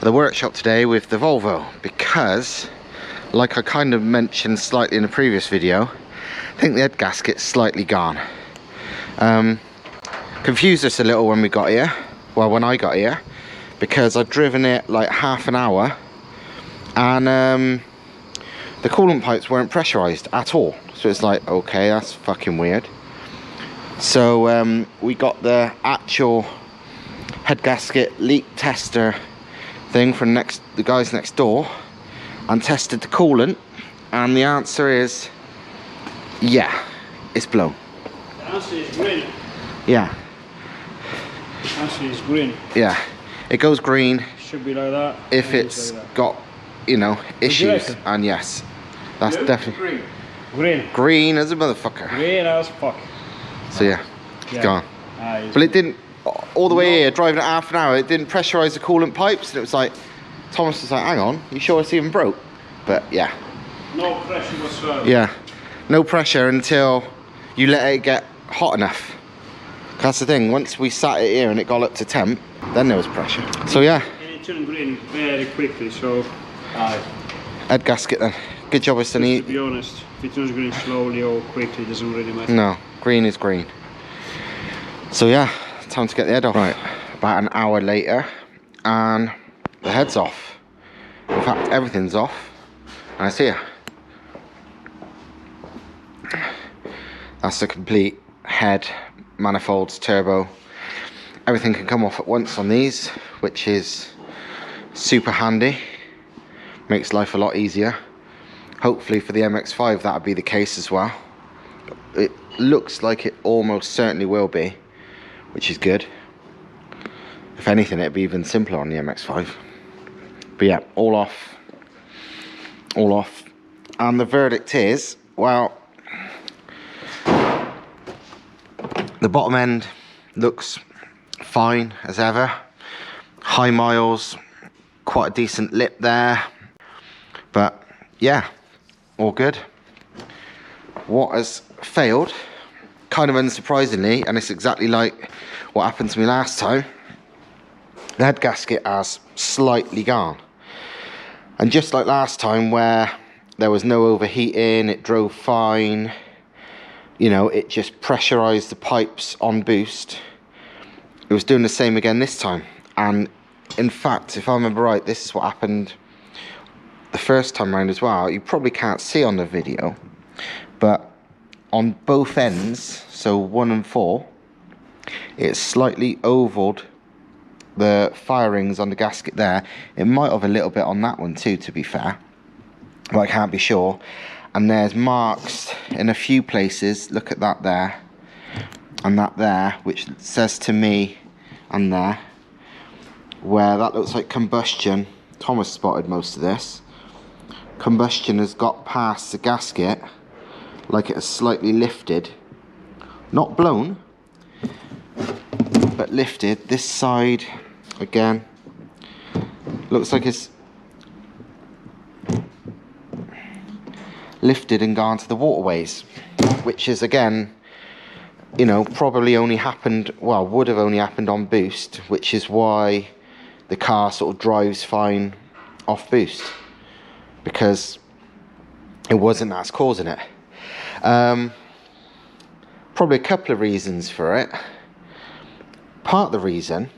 the workshop today with the Volvo, because like I kind of mentioned slightly in a previous video, I think the head gasket's slightly gone. Confused us a little when we got here, well when I got here, because I'd driven it like half an hour and the coolant pipes weren't pressurized at all. So it's like, okay, that's fucking weird. So we got the actual head gasket leak tester thing from the guys next door and tested the coolant, and the answer is yeah, it's blown. The answer is green. Yeah. The answer is green. Yeah, it goes green. Should be like that. If it's got, you know, issues. And yes, that's definitely green. Green. Green as a motherfucker. Green as fuck. So yeah, it's gone. But it didn't, all the way here, driving at half an hour, it didn't pressurize the coolant pipes, and it was like, Thomas was like, hang on, you sure it's even broke? But yeah. No pressure whatsoever. Yeah, no pressure until you let it get hot enough. That's the thing, once we sat it here and it got up to temp, then there was pressure. So yeah. And it turned green very quickly, so... Head gasket then. Good job with Sunny. To be honest, if it turns green slowly or quickly, it doesn't really matter. No, green is green. So yeah, time to get the head off. Right, about an hour later, and the head's off. In fact, everything's off, and it's here. That's the complete head, manifolds, turbo. Everything can come off at once on these, which is super handy. Makes life a lot easier. Hopefully for the MX-5 that'll be the case as well. It looks like it almost certainly will be, which is good. If anything, it'd be even simpler on the MX-5. But yeah, all off. All off. And the verdict is, well, the bottom end looks fine as ever. High miles, quite a decent lip there. But yeah, all good. What has failed, kind of unsurprisingly, and it's exactly like what happened to me last time, the head gasket has slightly gone. And just like last time where there was no overheating, it drove fine, you know, it just pressurized the pipes on boost. It was doing the same again this time. And in fact, if I remember right, this is what happened the first time round as well. You probably can't see on the video, but on both ends, so 1 and 4, it slightly ovaled the firings on the gasket there. It might have a little bit on that one too, to be fair, but I can't be sure. And there's marks in a few places, look at that there and that there, which says to me, and there, where that looks like combustion. Thomas spotted most of this. Combustion has got past the gasket, like it has slightly lifted, not blown, but lifted. This side again looks like it's lifted and gone to the waterways, which is again, you know, probably only happened, well, would have only happened on boost, which is why the car sort of drives fine off boost, because it wasn't that's causing it. Probably a couple of reasons for it. Part of the reason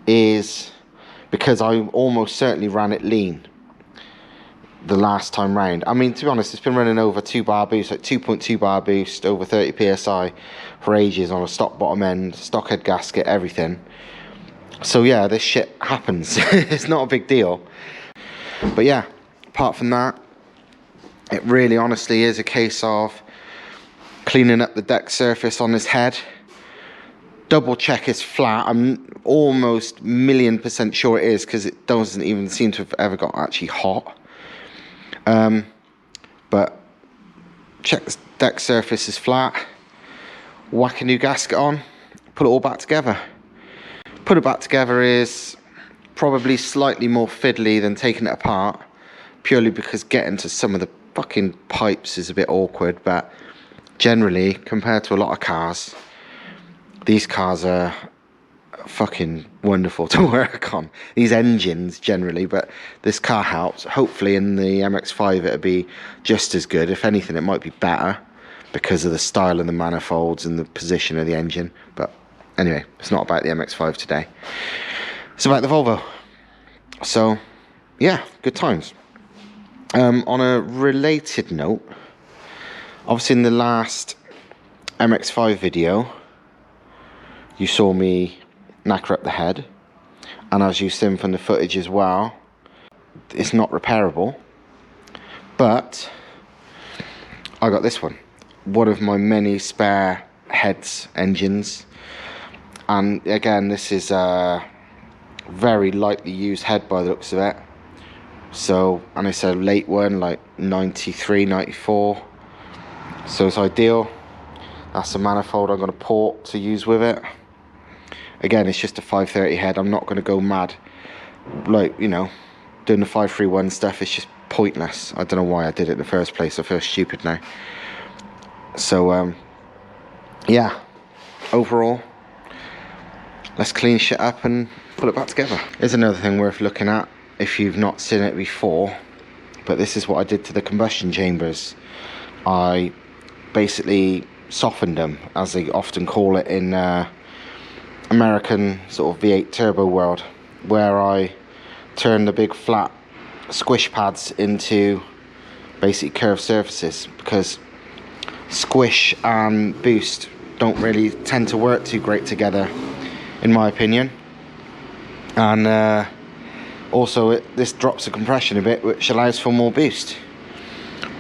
is because I almost certainly ran it lean the last time round. I mean, to be honest, it's been running over 2 bar boost, like 2.2 bar boost, over 30 psi for ages on a stock bottom end, stock head gasket, everything. So yeah, this shit happens. It's not a big deal. But yeah, apart from that, it really honestly is a case of cleaning up the deck surface on this head. Double check it's flat. I'm almost 1,000,000% sure it is, because it doesn't even seem to have ever got actually hot. But check the deck surface is flat. Whack a new gasket on, put it all back together. Put it back together is probably slightly more fiddly than taking it apart, purely because getting to some of the fucking pipes is a bit awkward. But generally, compared to a lot of cars, these cars are fucking wonderful to work on. These engines generally, but this car helps. Hopefully in the MX-5 it'll be just as good. If anything, it might be better because of the style of the manifolds and the position of the engine. But anyway, it's not about the MX-5 today. It's about the Volvo. So yeah, good times. On a related note, obviously in the last MX-5 video you saw me knacker up the head, and as you've seen from the footage as well, it's not repairable, but I got this one of my many spare heads engines, and again this is a very lightly used head by the looks of it. So, and it's a late one, like 93, 94, so it's ideal. That's the manifold I'm going to port to use with it. Again, it's just a 530 head. I'm not going to go mad, like, you know, doing the 531 stuff. It's just pointless. I don't know why I did it in the first place. I feel stupid now. So, yeah, overall, let's clean shit up and put it back together. Here's another thing worth looking at if you've not seen it before, but this is what I did to the combustion chambers. I basically softened them, as they often call it in American sort of V8 turbo world, where I turned the big flat squish pads into basically curved surfaces, because squish and boost don't really tend to work too great together, in my opinion. And also this drops the compression a bit, which allows for more boost,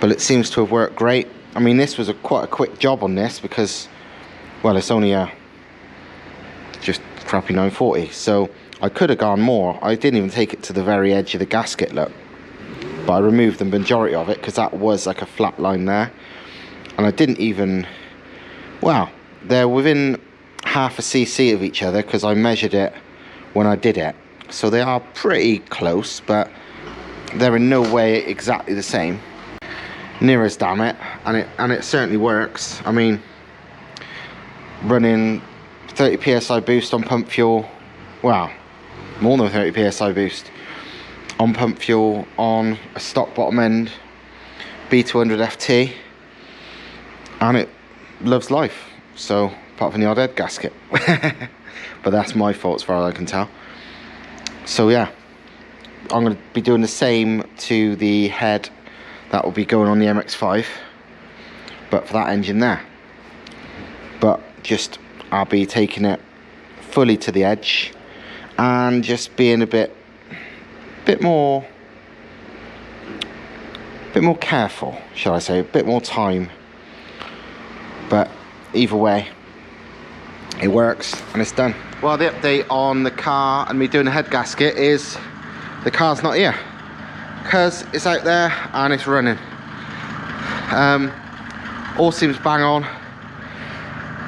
but it seems to have worked great. I mean, this was quite a quick job on this because, well, it's only a just crappy 940, so I could have gone more. I didn't even take it to the very edge of the gasket, look, but I removed the majority of it because that was like a flat line there, and I didn't even, well, they're within half a cc of each other because I measured it when I did it, so they are pretty close, but they're in no way exactly the same. Near as damn it, and it certainly works. I mean, running 30 psi boost on pump fuel, wow, more than 30 psi boost on pump fuel on a stock bottom end B200 FT, and it loves life. So apart from the odd head gasket, but that's my fault as far as I can tell. So yeah, I'm going to be doing the same to the head that will be going on the MX-5, but for that engine there. But just, I'll be taking it fully to the edge and just being a bit more careful, shall I say, a bit more time. But either way, it works and it's done. Well, the update on the car and me doing the head gasket is the car's not here, because it's out there and it's running. All seems bang on.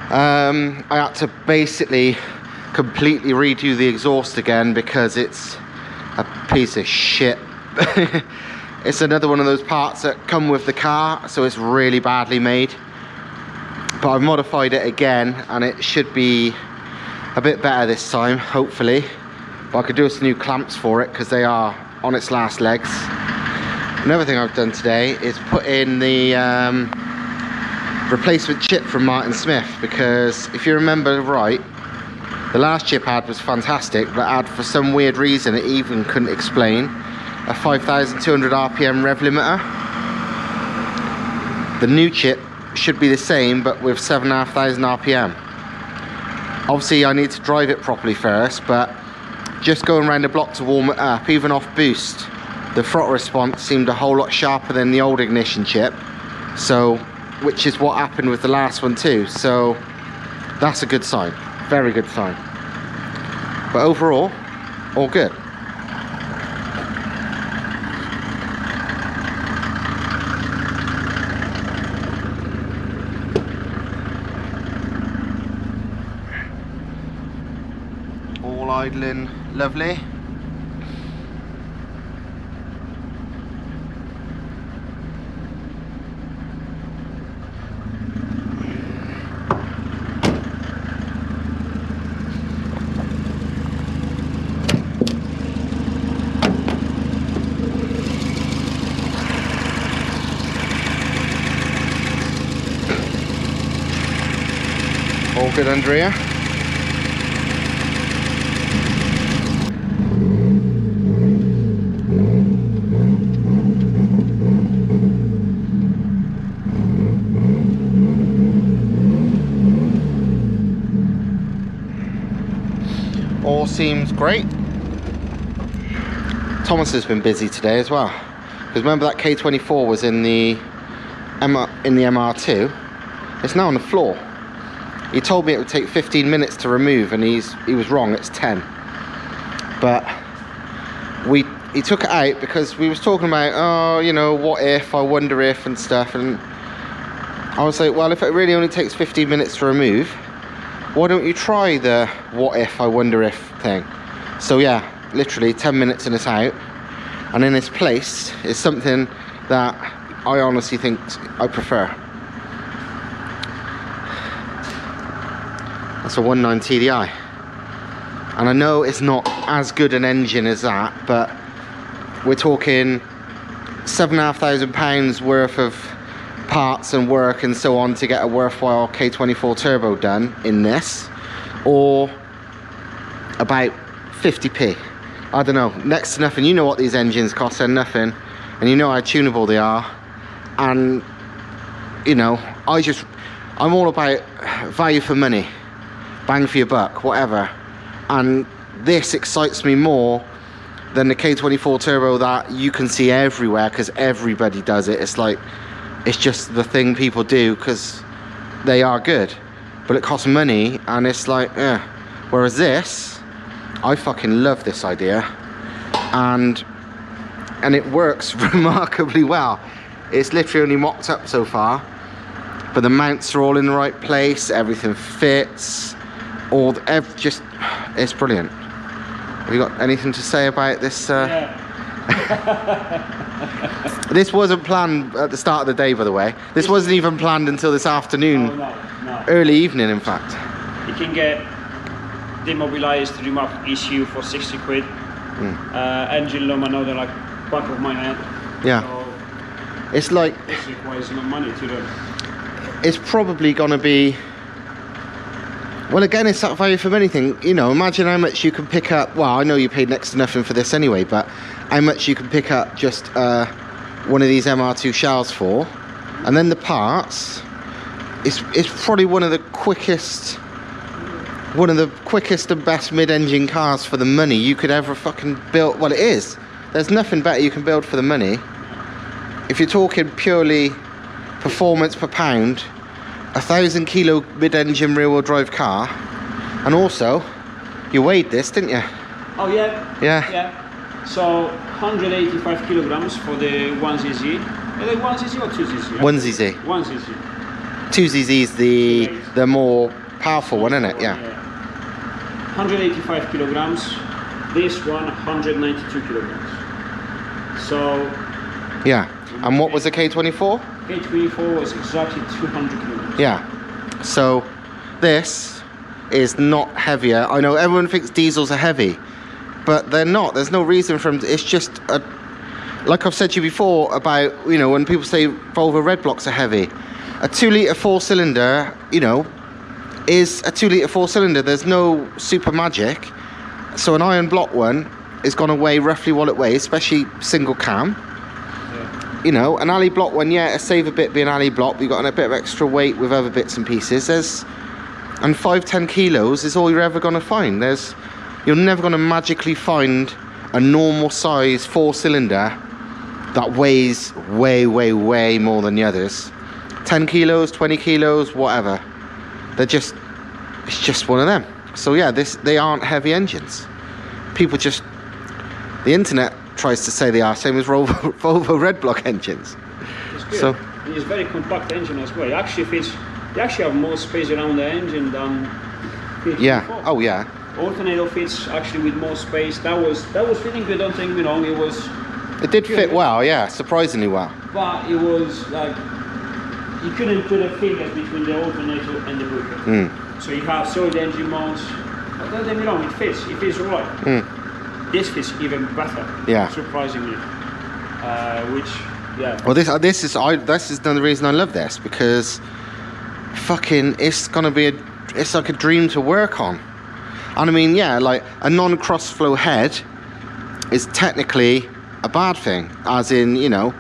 I had to basically completely redo the exhaust again because it's a piece of shit. It's another one of those parts that come with the car, so it's really badly made. But I've modified it again and it should be a bit better this time, hopefully. But I could do some new clamps for it because they are on its last legs. Another thing I've done today is put in the replacement chip from Martin Smith, because if you remember right, the last chip I had was fantastic, but I had, for some weird reason it even couldn't explain, a 5,200 RPM rev limiter. The new chip should be the same, but with 7,500 RPM. Obviously I need to drive it properly first, but just going around the block to warm it up, even off boost, the throttle response seemed a whole lot sharper than the old ignition chip, so, which is what happened with the last one too, so that's a good sign, very good sign. But overall, all good. All idling lovely. bit under here. All seems great. Thomas has been busy today as well, because remember that K24 was in the MR2. It's now on the floor. He told me it would take 15 minutes to remove, and he was wrong. It's 10. But he took it out because we was talking about, oh, you know, what if, I wonder if and stuff, and I was like, well, if it really only takes 15 minutes to remove, why don't you try the what if, I wonder if thing? So yeah, literally 10 minutes and it's out, and in its place is something that I honestly think I prefer. That's a 1.9 TDI, and I know it's not as good an engine as that, but we're talking £7,500 worth of parts and work and so on to get a worthwhile K24 Turbo done in this, or about 50p. I don't know, next to nothing. You know what these engines cost, they're nothing, and you know how tunable they are, and you know, I'm all about value for money, bang for your buck, whatever, and this excites me more than the K24 Turbo that you can see everywhere because everybody does it. It's like, it's just the thing people do because they are good, but it costs money, and it's like, whereas this, I fucking love this idea, and it works remarkably well. It's literally only mocked up so far, but the mounts are all in the right place, everything fits, it's brilliant. Have you got anything to say about this? This wasn't planned at the start of the day, by the way. This wasn't even planned until this afternoon. Oh, no. Early evening, in fact. You can get demobilized remark issue for 60 quid. Engine loom, another like back of my hand. Yeah. So it's like, this requires no money to do. it's probably gonna be, well, again, it's that value for money thing. You know, imagine how much you can pick up. Well, I know you paid next to nothing for this anyway, but how much you can pick up just one of these MR2 shells for, and then the parts. It's probably one of the quickest and best mid-engine cars for the money you could ever fucking build. Well, it is. There's nothing better you can build for the money. If you're talking purely performance per pound, 1,000 kilo mid-engine rear-wheel drive car, and also you weighed this, didn't you? Oh yeah. Yeah. So 185 kilograms for the 1ZZ. Are they 1ZZ or 2ZZ? 1ZZ. 1ZZ. 2ZZ is the more powerful one, isn't it? Yeah. 185 kilograms. This one 192 kilograms. So. Yeah. And what was the K24? K24 was exactly 200 kilograms. Yeah. So this is not heavier. I know everyone thinks diesels are heavy, but they're not. There's no reason for them to, it's just like I've said to you before about, you know, when people say Volvo red blocks are heavy, a 2-litre 4-cylinder, you know, is a 2-litre 4-cylinder. There's no super magic. So an iron block one is going to weigh roughly what it weighs, especially single cam. You know, an alley block one, yeah, a save a bit being alley block, but you've got a bit of extra weight with other bits and pieces. And 5-10 kilos is all you're ever going to find. You're never going to magically find a normal size 4-cylinder that weighs way more than the others. 10 kilos, 20 kilos, whatever. It's just one of them. So yeah, they aren't heavy engines. People just, the internet tries to say they are, same as Volvo red block engines. It's good. So it's a very compact engine as well. It actually fits. You actually have more space around the engine than K24. yeah. Oh yeah. Alternator fits actually with more space. That was fitting good. Don't think me wrong. It did fit well. Yeah, surprisingly well. But it was like you couldn't put a finger between the alternator and the booker. So you have solid engine mounts. But don't get me wrong. It fits. It fits all right. This fits even better. Yeah. Surprisingly. Which, yeah. Well, this is another reason I love this, because fucking it's gonna be a dream to work on. And I mean, yeah, like a non-crossflow head is technically a bad thing, as in, you know,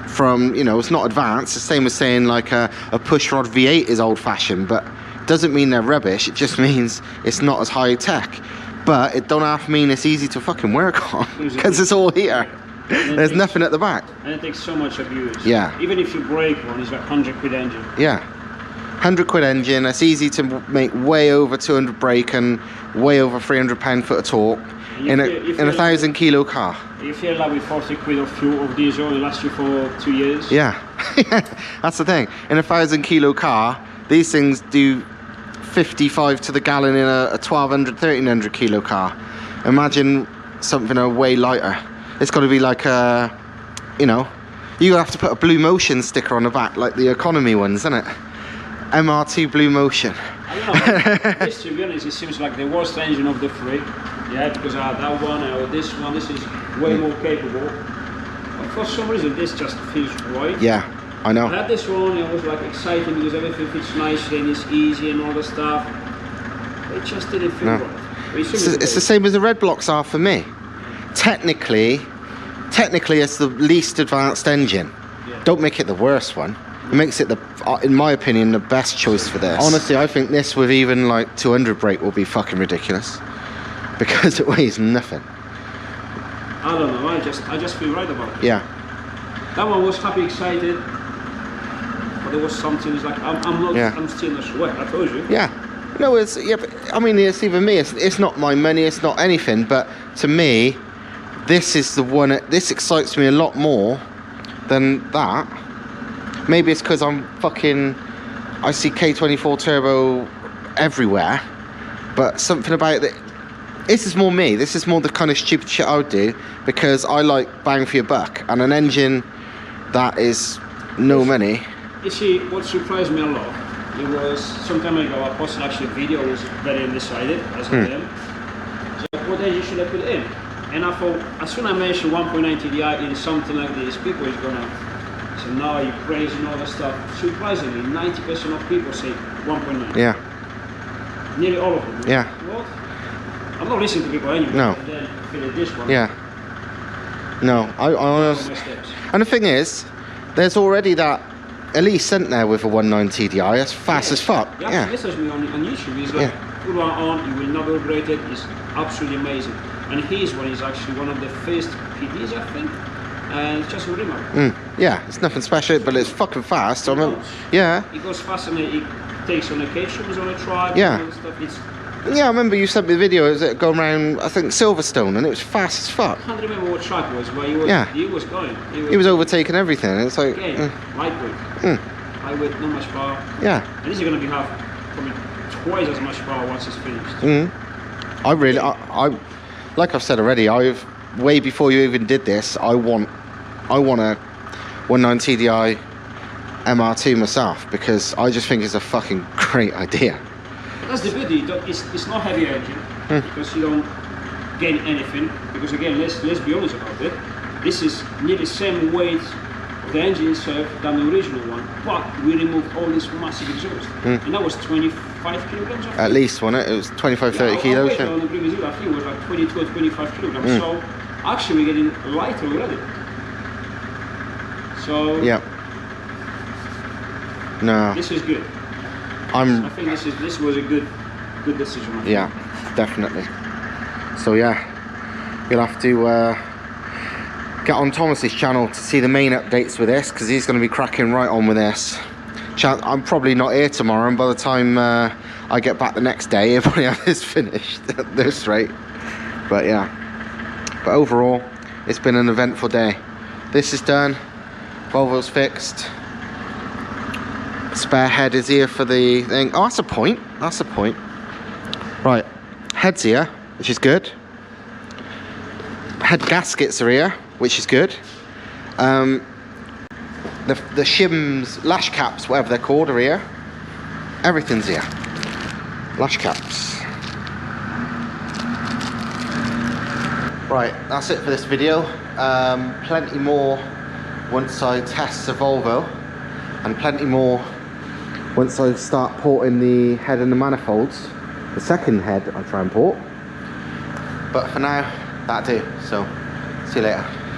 from, you know, it's not advanced. The same as saying like a pushrod V8 is old-fashioned, but it doesn't mean they're rubbish. It just means it's not as high-tech. But it don't have to mean it's easy to fucking work on, because it's all here. There's nothing at the back. And it takes so much abuse. Yeah. Even if you break one, it's like 100 quid engine. Yeah. 100 quid engine. It's easy to make way over 200 brake and way over 300 pound-foot of torque in a 1,000 kilo car. You feel like with 40 quid of fuel of diesel, it lasts you for 2 years. Yeah. That's the thing. In a 1,000 kilo car, these things do 55 to the gallon in a 1,200, 1,300 kilo car. Imagine something way lighter. It's got to be like a, you know, you have to put a Blue Motion sticker on the back, like the economy ones, isn't it? MR2 Blue Motion. I don't know, this, to be honest, it seems like the worst engine of the three. Yeah, because I had that one or this one, this is way more capable. But for some reason, this just feels right. Yeah, I know. I had this one, it was like exciting because everything fits nicely and it's easy and all the stuff. It just didn't feel right. It's the same as the red blocks are for me. Technically it's the least advanced engine. Yeah. Don't make it the worst one. It makes it, in my opinion, the best choice for this. Honestly, I think this with even like 200 brake will be fucking ridiculous, because it weighs nothing. I don't know, I just feel right about it. Yeah. That one was happy, excited, but there was something, it's like, I'm still not sure. I told you. Yeah. No, it's, yeah, but, I mean, it's even me, it's not my money, it's not anything, but to me, this is the one, this excites me a lot more than that. Maybe it's because I see K24 Turbo everywhere, but something about it, this is more me, this is more the kind of stupid shit I would do, because I like bang for your buck, and an engine that is no money. You see, what surprised me a lot, it was some time ago I posted actually a video, I was very undecided, as I am. So what engine should I put in? And I thought, as soon as I mentioned 1.9 TDI in something like this, people is gonna say, no, you're crazy and all that stuff. Surprisingly, 90% of people say 1.9. Yeah. Nearly all of them. Yeah. What? I'm not listening to people anyway. No. And then feel this one. Yeah. No, I honestly. And the thing is, there's already that Elise sent there with a 1.9 TDI. That's fast as fuck. Yeah. Messaged me on YouTube. He's like, put one on, you will not regret it. It's absolutely amazing. And his one is actually one of the first PDs, I think. And it's just a remark. Yeah, it's nothing special, but it's fucking fast. I remember. Yeah. It goes fast and it takes on occasions on a tribe. Yeah. And stuff. It's, yeah, I remember you sent me the video. It was going around, I think, Silverstone, and it was fast as fuck. I can't remember what track it was, but he was, he was going. He was overtaking everything. It's like... lightweight. Lightweight, not much power. Yeah. And this is going to have probably twice as much power once it's finished. I really... I like I've said already, way before you even did this, I want a 1.9 TDI MR2 myself, because I just think it's a fucking great idea. That's the beauty. It's not heavy engine because you don't gain anything. Because again, let's be honest about it. This is nearly the same weight of the engine itself than the original one, but we removed all this massive exhaust, and that was 25 kilograms. At least, wasn't it? It was 25, 30 kilos. On the previous year, I think it was like 22 or 25 kilograms. So actually, we're getting lighter already. So yeah. No. This is good. I think this was a good decision. Yeah, definitely. So yeah, you'll have to get on Thomas's channel to see the main updates with this, because he's going to be cracking right on with this. I'm probably not here tomorrow, and by the time I get back the next day, he'll probably have this finished at this rate. But yeah, but overall, it's been an eventful day. This is done. Volvo's fixed. Spare head is here for the thing. Oh, that's a point. That's a point. Right, head's here, which is good. Head gaskets are here, which is good. The shims, lash caps, whatever they're called, are here. Everything's here. Lash caps. Right, that's it for this video. Plenty more once I test the Volvo, and plenty more Once I start porting the head and the manifolds, the second head I'll try and port. But for now, that'll do. So, see you later.